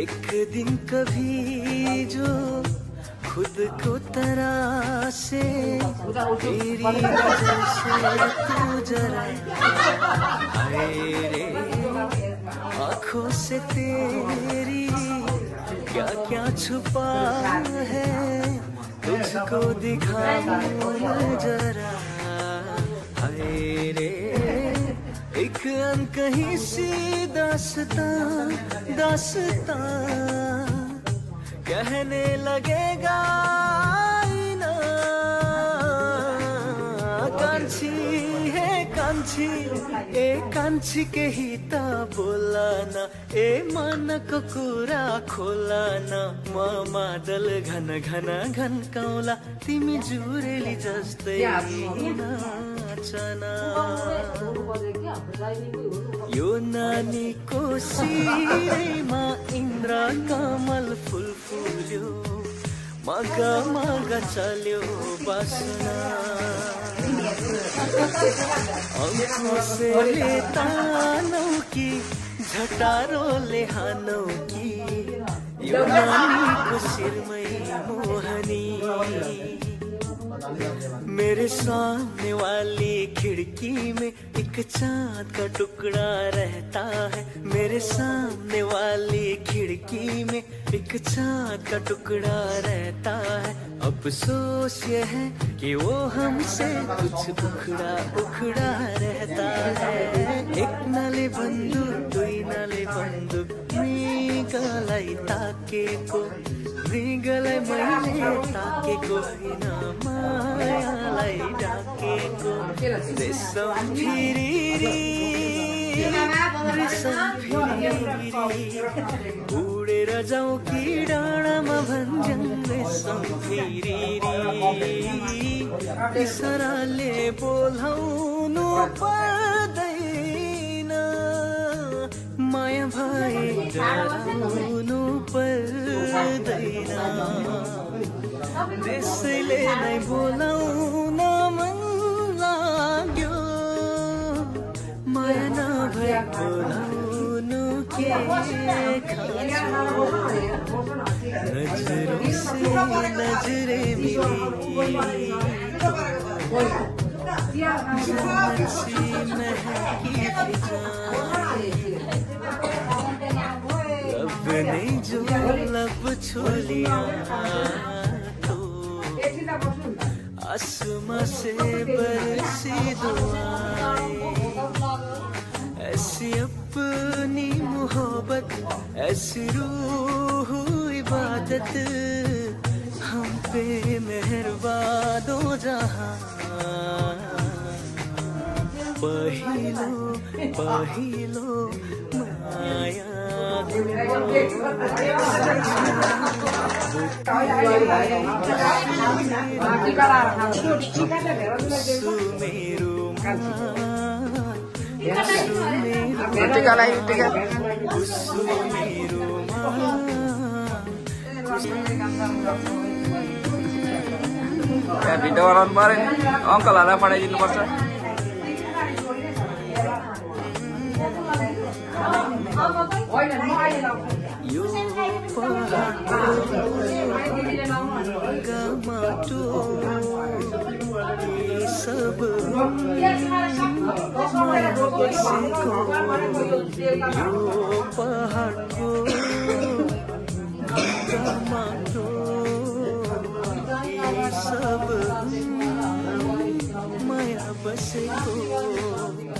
एक दिन कभी जो खुद को तरासे तेरी वजह से तू जरा हाय रे आँखों से तेरी क्या क्या छुपा है तुझको दिखाऊं जरा हाय रे एक अनकही सी दास्तां दास्तां कहने लगेगा ना कांची है कांची ए कांची के हिता बोला ना ए मन को कुरा खोला ना मादल घन घन घन कौला तिमी जुरेली जस्तै नाचना यो नानीको शिरमा इन्द्र कमल फुल फुल्यो मगा मगा चल्यो बासना अंकुशले तानौ कि झटारोले हानौ कि यो नानीको शिरमै मोहनी मेरे सामने वाली खिड़की में एक चांद का टुकड़ा रहता है मेरे सामने वाली खिड़की में एक चांद का टुकड़ा रहता है अफसोस ये है कि वो हमसे कुछ उखड़ा उखड़ा रहता है एक नाले बंदूक दुई नाले बंदूक मृगलाई ताकेको मृगलाई मैले ताकेको होइन मायालाई डाकेको रेशम फिरिरी रेशम फिरिरी उडेर जाउँ कि डाँडामा भन्छन् रेशम फिरिरी इसाराले बोलाउनु पर्दैन माया भए डराउनु त्यसैले नै बोलाउन मन लाग्यो माया नभए बोलाउनु के खाँचो नजरों से नजरें मिली अच्छी महकी लब ने जो लब छू लिया तो आसमां से बरसी दुआएं ऐसी अपनी मोहब्बत ऐसी रूह इबादत हम पे मेहरबान दो जहां पहिलो पहिलो माया भिडियो बनाउनु पर्यो नि अङ्कलहरूलाई पठाइदिनुपर्छ यो माटो सब बसेको यो पहाडको माटो सब माया बसेको